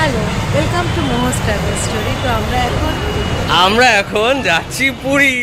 Hello, welcome to Moho's travel story. তো আমরা এখন যাচ্ছি পুরী।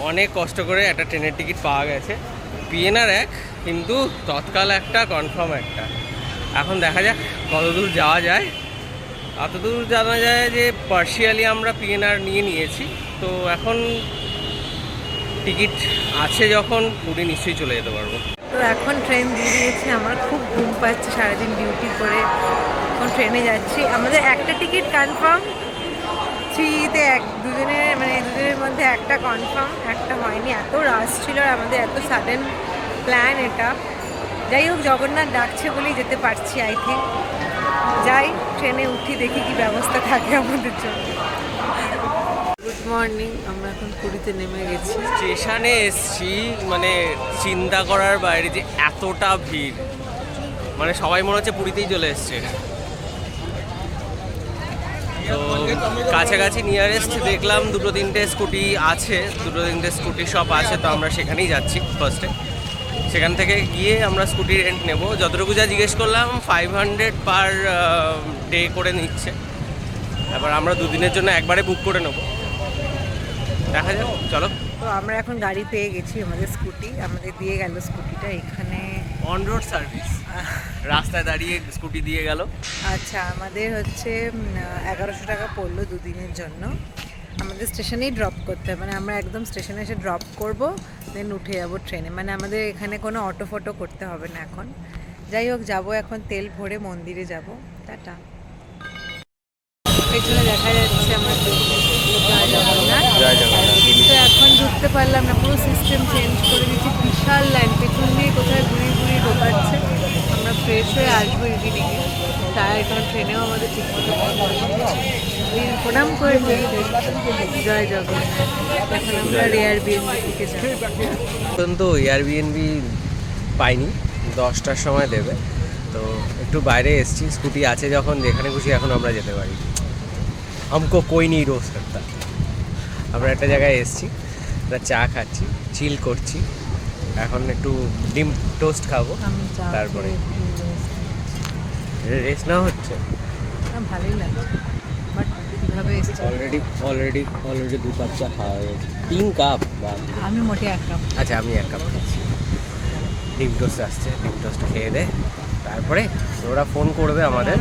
অনেক কষ্ট করে একটা ট্রেনের টিকিট পাওয়া গেছে, পিএনআর এক, কিন্তু তৎকাল একটা, কনফার্ম একটা। এখন দেখা যাক কত দূর যাওয়া যায়। এতদূর জানা যায় যে পার্শিয়ালি আমরা পিএনআর নিয়েছি। তো এখন টিকিট আছে যখন, পুরী নিশ্চয়ই চলে যেতে পারবো। তো এখন ট্রেন দিয়ে দিয়েছে, আমার খুব ঘুম পাচ্ছে সারাদিন ডিউটি করে। এখন ট্রেনে যাচ্ছি, আমাদের একটা টিকিট কনফার্ম, থ্রিতে দুজনের মধ্যে একটা কনফার্ম, একটা হয়নি। এত রাশ ছিল আর আমাদের এত সাডেন প্ল্যান এটা। যাই হোক, জগন্নাথ ডাকছে বলেই যেতে পারছি আই থিঙ্ক। যাই, ট্রেনে উঠি, দেখি কি ব্যবস্থা থাকে আমাদের জন্য। গুড মর্নিং, আমরা এখন পুরীতে নেমে গেছি। স্টেশনে এসছি, মানে চিন্তা করার বাইরে যে এতটা ভিড়, মানে সবাই মনে হচ্ছে পুরীতেই চলে এসছে। তো কাছাকাছি নিয়ারেস্ট দেখলাম দুটো তিনটে স্কুটি আছে, শপ আছে। তো আমরা সেখানেই যাচ্ছি ফার্স্টে। সেখান থেকে গিয়ে আমরা স্কুটি রেন্ট নেব। যতটুকু যা জিজ্ঞেস করলাম 500 পার ডে করে নিচ্ছে। এবার আমরা দুদিনের জন্য একবারে বুক করে নেবো, দেখা যাক, চলো। তো আমরা এখন গাড়ি পেয়ে গেছি, আমাদের স্কুটি আমাদের দিয়ে গেল। স্কুটিটা এখানে অন রোড সার্ভিস, রাস্তায় দাঁড়িয়ে স্কুটি দিয়ে গেল। আচ্ছা, আমাদের হচ্ছে 1100 টাকা পড়লো দুদিনের জন্য। আমাদের স্টেশনেই ড্রপ করতে হবে, মানে আমরা একদম স্টেশনে এসে ড্রপ করব, দেন উঠে যাবো ট্রেনে। মানে আমাদের এখানে কোনো অটো ফটো করতে হবে না এখন। যাই হোক, যাবো এখন, তেল ভরে মন্দিরে যাব। টাটা। পেছনে দেখা যাচ্ছে আমার জগন্নাথ, কিন্তু এখন ঢুকতে পারলাম না, পুরো সিস্টেম চেঞ্জ করে দিচ্ছি। বিশাল লাইন, পেছন দিয়ে কোথায় ঘুরিয়ে ঘুরিয়ে ঢোকাচ্ছে। আমরা ফ্রেশ হয়ে আসবো ইভিনিংয়ে, তাই এখন ট্রেনেও আমাদের ঠিক মতো প্রণাম করে নিই। জয় জগন্নাথ। এখন আমরা এয়ারবিএনবি থেকে যাই। এখন তো এয়ারবিএনবি পাইনি, 10টার সময় দেবে। তো একটু বাইরে এসছি, স্কুটি আছে যখন, যেখানে খুশি এখন আমরা যেতে পারি। আমকো কই নেই রোজ করতা। আমরা একটা জায়গায় এসছি, একটা চা খাচ্ছি, চিল করছি। এখন একটু ডিম টোস্ট খাবো, তারপরে রেস্ট না হচ্ছে। ভালোই লাগছে, বাট কীভাবে এসেছে। অলরেডি 2 কাপ চা খাওয়া হয়ে গেছে। 3 কাপ? আমি মোটে 1 কাপ। আচ্ছা, আমি 1 কাপ খাচ্ছি। ডিম টোস্ট আসছে, ডিম টোস্ট খেয়ে দে, তারপরে ওরা ফোন করবে আমাদের।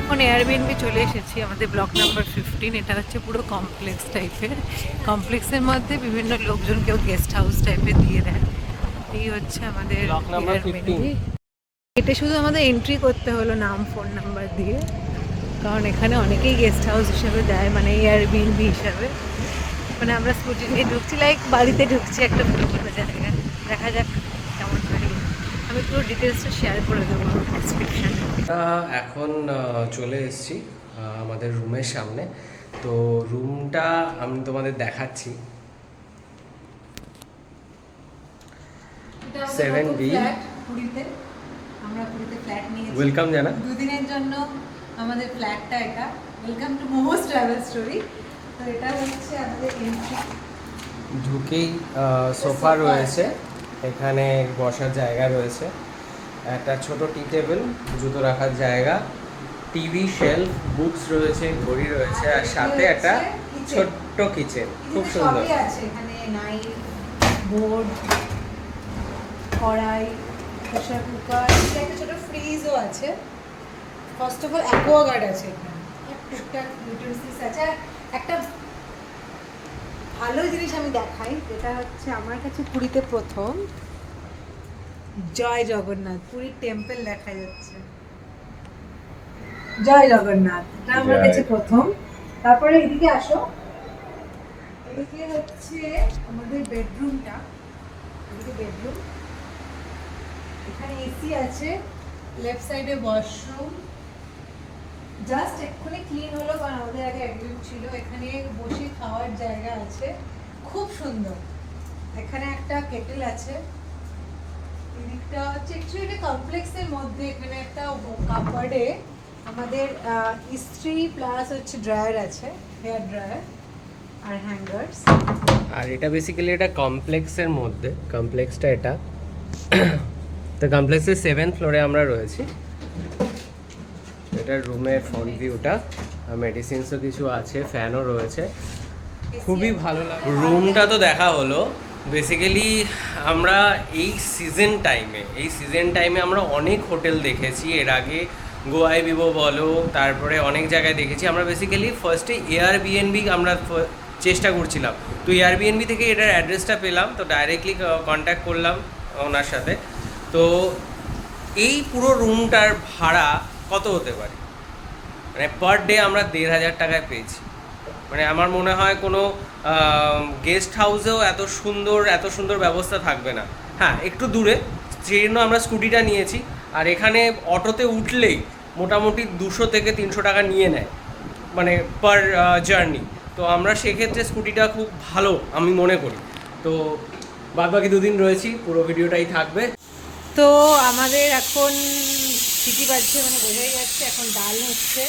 এখন এয়ারবিএনবি চলে এসেছি, আমাদের ব্লক নাম্বার 15। এটা হচ্ছে পুরো কমপ্লেক্স টাইপের। কমপ্লেক্সের মধ্যে বিভিন্ন লোকজন কেউ গেস্ট হাউস টাইপের দিয়ে দেয়। এই হচ্ছে আমাদের এয়ারবিএনবি। এটা শুধু আমাদের এন্ট্রি করতে হলো নাম ফোন নাম্বার দিয়ে, কারণ এখানে অনেকেই গেস্ট হাউস হিসাবে দেয়, মানে এয়ারবিএনবি হিসাবে। মানে আমরা স্কুটি নিয়ে ঢুকছি, লাইক বাড়িতে ঢুকছি একটা পুরো জায়গায়। দেখা যাক কেমন লাগে। আমি পুরো ডিটেলসটা শেয়ার করে দেবো ডেসক্রিপশানে। এখন চলে এসেছি আমাদের রুমের সামনে। তো রুমটা আমি তোমাদের দেখাচ্ছি। 7B। আমরা পুরীতে ফ্ল্যাট নিয়েছি, ওয়েলকাম জানা দুদিনের জন্য আমাদের ফ্ল্যাটটা। এটা welcome to momos travel story. তো এটা হচ্ছে আমাদের এন্ট্রি। ঢুকেই সোফা রয়েছে, এখানে বসার জায়গা রয়েছে, একটা ছোট টি টেবিল, জুতো রাখার জায়গা, টিভি, শেলফ, বুকস রয়েছে, ঘড়ি রয়েছে, আর সাথে একটা ছোট্ট কিচেন, খুব সুন্দর। সবই আছে এখানে, নাইফ, বোর্ড, কড়াই, প্রেসার কুকার, একটা ছোট ফ্রিজও আছে। ফার্স্ট অফ অল অ্যাকোয়াগার্ড আছে এখানে, টুকটাক ইউটেন্সিলস আছে। আর একটা ভালো জিনিস আমি দেখাই, যেটা হচ্ছে আমার কাছে পুরীতে প্রথম, জয় জগন্নাথ, পুরীর টেম্পল দেখা যাচ্ছে। জয় জগন্নাথ, এটা আমার কাছে প্রথম। তারপরে এদিকে আসো, এদিকে হচ্ছে আমাদের বেডরুমটা। এদিকে বেডরুম, এখানে এসি আছে, লেফট সাইডে ওয়াশরুম, জাস্ট এক্ষুনি ক্লিন হলো, কারণ আমাদের আগে একদিন ছিল। এখানে বসে খাওয়ার জায়গা আছে, খুব সুন্দর। এখানে একটা কেটেল আছে, এদিকটা হচ্ছে অ্যাকচুয়ালি কমপ্লেক্সের মধ্যে। এখানে একটা কাপড়ে আমাদের ইস্ত্রি প্লাস হচ্ছে ড্রায়ার আছে, হেয়ার ড্রায়ার আর হ্যাঙ্গার্স। আর এটা বেসিক্যালি এটা কমপ্লেক্সের মধ্যে, কমপ্লেক্সটা এটা তো কমপ্লেক্সের 7th ফ্লোরে আমরা রয়েছি। এটা রুমের ফ্রন্ট ভিউটা, মেডিসিনসও কিছু আছে, ফ্যানও রয়েছে, খুবই ভালো লাগে। রুমটা তো দেখা হলো। বেসিক্যালি আমরা এই সিজন টাইমে আমরা অনেক হোটেল দেখেছি এর আগে, গোয়ায় বিভো বলো, তারপরে অনেক জায়গায় দেখেছি আমরা। বেসিক্যালি ফার্স্টে এয়ারবিএনবি আমরা চেষ্টা করছিলাম, তো এয়ারবিএনবি থেকে এটার অ্যাড্রেসটা পেলাম, তো ডাইরেক্টলি কন্ট্যাক্ট করলাম ওনার সাথে। তো এই পুরো রুমটার ভাড়া কত হতে পারে, মানে পার ডে আমরা 1,500 টাকায় পেয়েছি। মানে আমার মনে হয় কোনো গেস্ট হাউসেও এত সুন্দর ব্যবস্থা থাকবে না। হ্যাঁ, একটু দূরে, সেই জন্য আমরা স্কুটিটা নিয়েছি। আর এখানে অটোতে উঠলেই মোটামুটি 200 থেকে 300 টাকা নিয়ে নেয়, মানে পার জার্নি। তো আমরা সেক্ষেত্রে স্কুটিটা খুব ভালো আমি মনে করি। তো বাদবাকি 2 দিন রয়েছি, পুরো ভিডিওটাই থাকবে। তো আমাদের এখন সিটি বাজছে, মানে বোঝাই যাচ্ছে এখন ডাল হচ্ছে,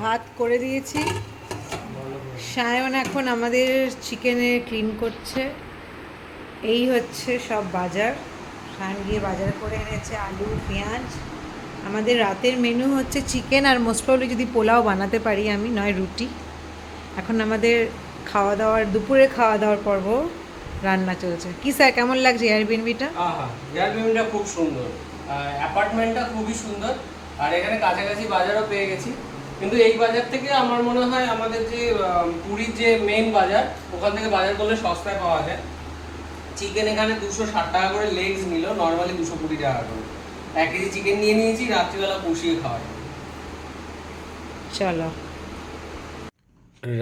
ভাত করে দিয়েছি। সায়ন এখন আমাদের চিকেনে ক্লিন করছে। এই হচ্ছে সব বাজার, সায়ন গিয়ে বাজার করে এনেছে আলু পেঁয়াজ। আমাদের রাতের মেনু হচ্ছে চিকেন, আর মোস্ট প্রবলি যদি পোলাও বানাতে পারি আমি, নয় রুটি। এখন আমাদের দুপুরের খাওয়া দাওয়ার পর্ব রান্না চলছে। কি স্যার, কেমন লাগছে এয়ারবিএনবিটা? এয়ারবিএনবিটা খুব সুন্দর, অ্যাপার্টমেন্টটা খুবই সুন্দর, আর এখানে কাছাকাছি বাজারও পেয়ে গেছি। কিন্তু এই বাজার থেকে আমার মনে হয় আমাদের যে পুরীর যে মেন বাজার, ওখান থেকে বাজার করলে সস্তায় পাওয়া যায়। চিকেন এখানে 260 টাকা করে লেগস নিল, নর্মালি 220 টাকা করে। 1 কেজি চিকেন নিয়ে নিয়েছি, রাত্রিবেলা কষিয়ে খাওয়া যায়। চলো,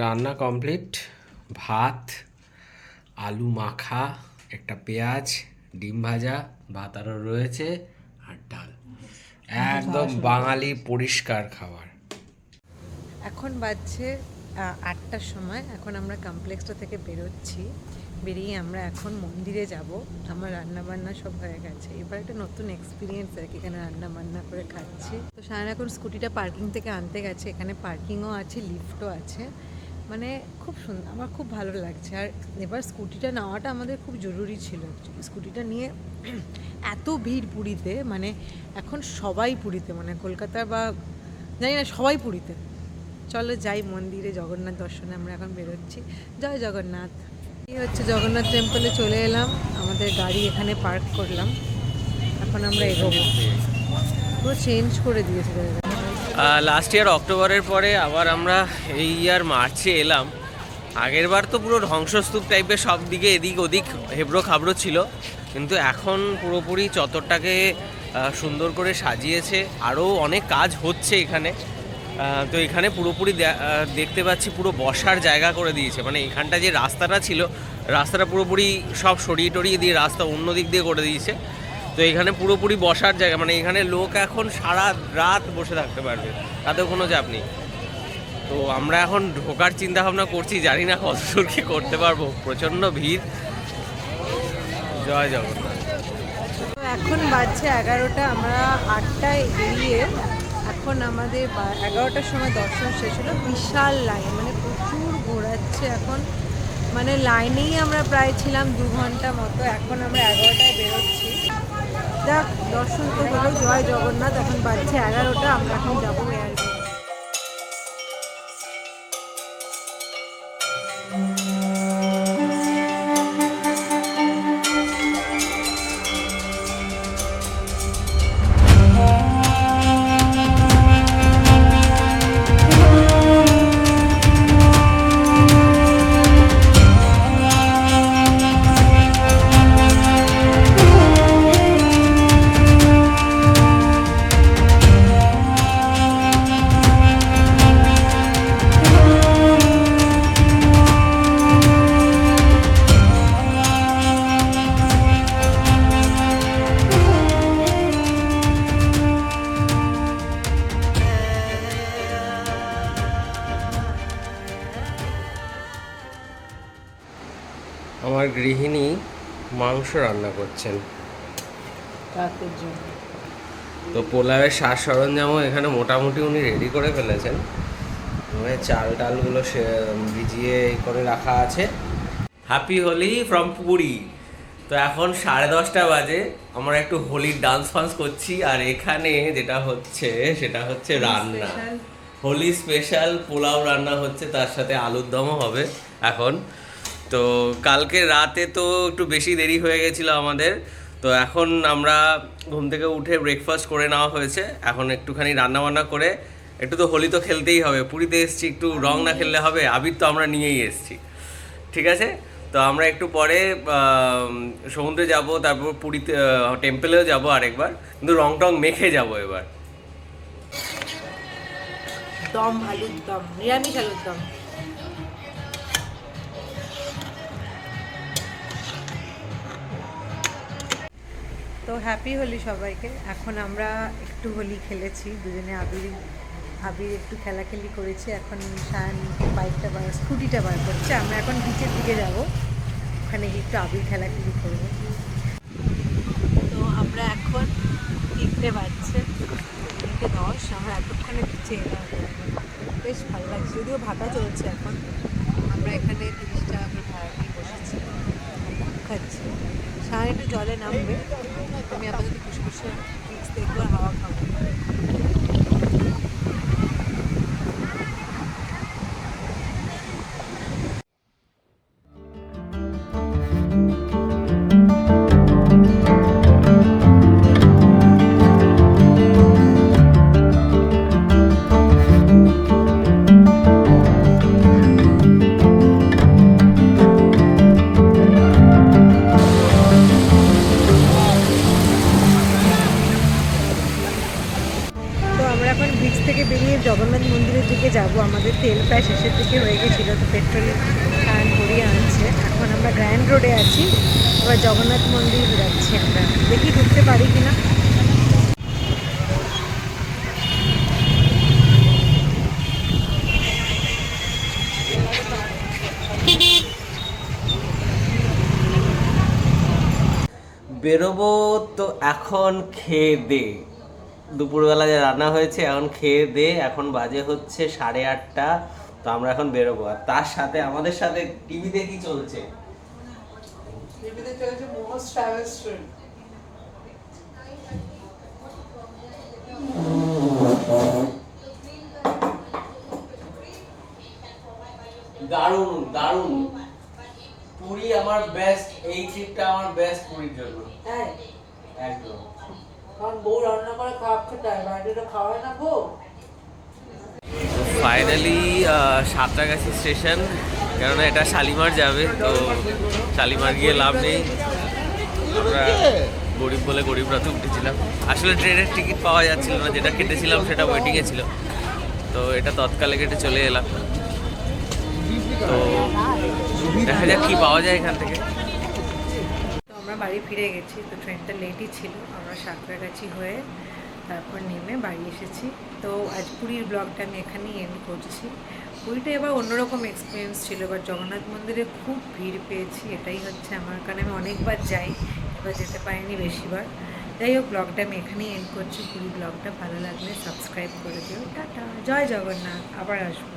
রান্না কমপ্লিট। ভাত, আলু মাখা, একটা পেঁয়াজ, ডিম ভাজা, ভাত আরও রয়েছে, আর ডাল। একদম বাঙালি পরিষ্কার খাবার। এখন বাজছে 8টার সময়। এখন আমরা কমপ্লেক্সটা থেকে বেরোচ্ছি। বেরিয়ে আমরা এখন মন্দিরে যাব। আমার রান্নাবান্না সব হয়ে গেছে, এবার একটা নতুন এক্সপিরিয়েন্স আর কি, এখানে রান্নাবান্না করে খাচ্ছি। তো সায়ন এখন স্কুটিটা পার্কিং থেকে আনতে গেছে। এখানে পার্কিংও আছে, লিফটও আছে, মানে খুব সুন্দর, আমার খুব ভালো লাগছে। আর এবার স্কুটিটা নেওয়াটা আমাদের খুব জরুরি ছিল। স্কুটিটা নিয়ে এত ভিড় পুরীতে, মানে এখন সবাই পুরীতে, মানে কলকাতা বা জানি না, সবাই পুরীতে। চলো যাই মন্দিরে, জগন্নাথ দর্শনে আমরা এখন বেরোচ্ছি। জয় জগন্নাথ। এই হচ্ছে জগন্নাথ টেম্পলে চলে এলাম, আমাদের গাড়ি এখানে পার্ক করলাম। এখন আমরা এগোবো। পুরো চেঞ্জ করে দিয়েছে জায়গা। লাস্ট ইয়ার অক্টোবরের পরে আবার আমরা এই ইয়ার মার্চে এলাম। আগের বার তো পুরো ধ্বংসস্তূপ টাইপের, সব দিকে এদিক ওদিক হেবড়ো খাবড়ো ছিল, কিন্তু এখন পুরোপুরি চত্বরটাকে সুন্দর করে সাজিয়েছে। আরও অনেক কাজ হচ্ছে এখানে। তো এখানে পুরোপুরি দেখতে পাচ্ছি পুরো বসার জায়গা করে দিয়েছে। মানে এখানটা যে রাস্তাটা ছিল, রাস্তাটা পুরোপুরি সব সরিয়ে টরিয়ে দিয়ে রাস্তা অন্য দিক দিয়ে করে দিয়েছে। তো এখানে পুরোপুরি বসার জায়গা, মানে এখানে লোক এখন সারা রাত বসে থাকতে পারবে, তাতেও কোনো চাপ নেই। তো আমরা এখন ঢোকার চিন্তা ভাবনা করছি, জানি না কতদূর কি করতে পারবো, প্রচণ্ড ভিড়। জয় জগন্নাথ। তো এখন বাজছে 11টা, আমরা 8টায় বেরিয়ে এখন আমাদের 11টার সময় দর্শন শেষ হলো। বিশাল লাইন, মানে প্রচুর ঘোরাচ্ছে এখন, মানে লাইনেই আমরা প্রায় ছিলাম 2 ঘন্টা মতো। এখন আমরা 11টায় বেরোচ্ছি। যাক, দর্শন তো হলো, জয় জগন্নাথ। এখন বাজছে 11টা, আমরা এখন যাবো এয়ারপোর্ট। আমার গৃহিণী মাংস রান্না করছেন রাতের জন্য। তো পোলাওয়ের সাজ সরঞ্জামও এখানে মোটামুটি উনি রেডি করে ফেলেছেন, মানে চাল টালগুলো সে ভিজিয়ে করে রাখা আছে। Happy Holi from Puri. তো এখন 10:30 বাজে, আমরা একটু হোলির ডান্স ফান্স করছি, আর এখানে যেটা হচ্ছে সেটা হচ্ছে রান্না, হোলি স্পেশাল পোলাও রান্না হচ্ছে, তার সাথে আলুর দমও হবে এখন। তো কালকে রাতে তো একটু বেশি দেরি হয়ে গেছিলো আমাদের, তো এখন আমরা ঘুম থেকে উঠে ব্রেকফাস্ট করে নেওয়া হয়েছে, এখন একটুখানি রান্না বান্না করে একটু তো হোলি তো খেলতেই হবে, পুরীতে এসেছি, একটু রং না খেললে হবে, আবির তো আমরা নিয়েই এসেছি, ঠিক আছে। তো আমরা একটু পরে সমুদ্রে যাব, তারপর পুরীতে টেম্পেলেও যাব আরেকবার, কিন্তু রং টং মেখে যাব এবার। দম, আলুর দম, নিরামিষ আলুর দম। তো হ্যাপি হোলি সবাইকে। এখন আমরা একটু হোলি খেলেছি দুজনে, আবির একটু খেলাখেলি করেছি। এখন শায়ান স্কুটিটা বার করছে, আমরা এখন বিচের দিকে যাব, ওখানে গিয়ে একটু আবির খেলাখেলি করবো। তো আমরা এখন 3টে বাজছে, 3:10, আমরা এতক্ষণে বিচে এলাম, বেশ ভালো লাগছে, যদিও ভাটা চলছে এখন। আমরা এখানে 30 টাকা করে ভাড়া দিয়ে বসেছি, খাচ্ছি। সারা একটু জলে নামবে, আমি আপাতত বসে বসে বিচ দেখবো, হাওয়া খাবো। আমরা এখন বিচ থেকে বেরিয়ে জগন্নাথ মন্দিরের দিকে যাব। আমাদের তেল প্রায় শেষের দিকে হয়ে গেছিলো, তো পেট্রোল খান ভরিয়ে আনছে। এখন আমরা গ্র্যান্ড রোডে আছি, এবার জগন্নাথ মন্দির যাচ্ছি আমরা, দেখি ঢুকতে পারি কিনা। বেরোবো তো এখন, খেয়ে দে, দুপুরবেলা যে রান্না হয়েছে এখন খেয়ে দে, এখন বাজে হচ্ছে 8:30। তো আমরা এখন বেরোবো, আর তার সাথে আমাদের সাথে টিভিতে কি চলছে? টিভিতে চলছে মোমোস ট্রাভেলস ট্রেন। দারুণ দারুণ, পুরী আমার বেস্ট, এই ট্রিপটা আমার বেস্ট পুরীর জন্য। হ্যাঁ একদম, কারণ বউ রান্না করে খারাপ খেতে হয়, বাইরে খাওয়ায় না বউ। ফাইনালি সাঁতরাগাছি স্টেশন, কেননা এটা শালিমার যাবে, তো শালিমার গিয়ে লাভ নেই, আমরা গরিব বলে গরিব রাতে উঠেছিলাম। আসলে ট্রেনের টিকিট পাওয়া যাচ্ছিল না, যেটা কেটেছিলাম সেটা ওয়েটিংয়ে ছিল, তো এটা তৎকালে কেটে চলে এলাম। তো দেখা যাক কি পাওয়া যায় এখান থেকে। তো আমরা বাড়ি ফিরে গেছি, তো ট্রেনটা লেটই ছিল, আমরা সাঁতরাগাছি হয়ে তারপর নেমে বাড়ি এসেছি। তো আজ পুরীর ব্লগটা আমি এখানেই এন্ড করছি। পুরীটা এবার অন্যরকম এক্সপিরিয়েন্স ছিল, এবার জগন্নাথ মন্দিরে খুব ভিড় পেয়েছি, এটাই হচ্ছে আমার, কারণ আমি অনেকবার যাই, এবার যেতে পারিনি বেশিবার। যাই হোক, ব্লগটা আমি এখানেই এন্ড করছি। পুরী ব্লগটা ভালো লাগলে সাবস্ক্রাইব করে দিও। টাটা, জয় জগন্নাথ, আবার আসবো।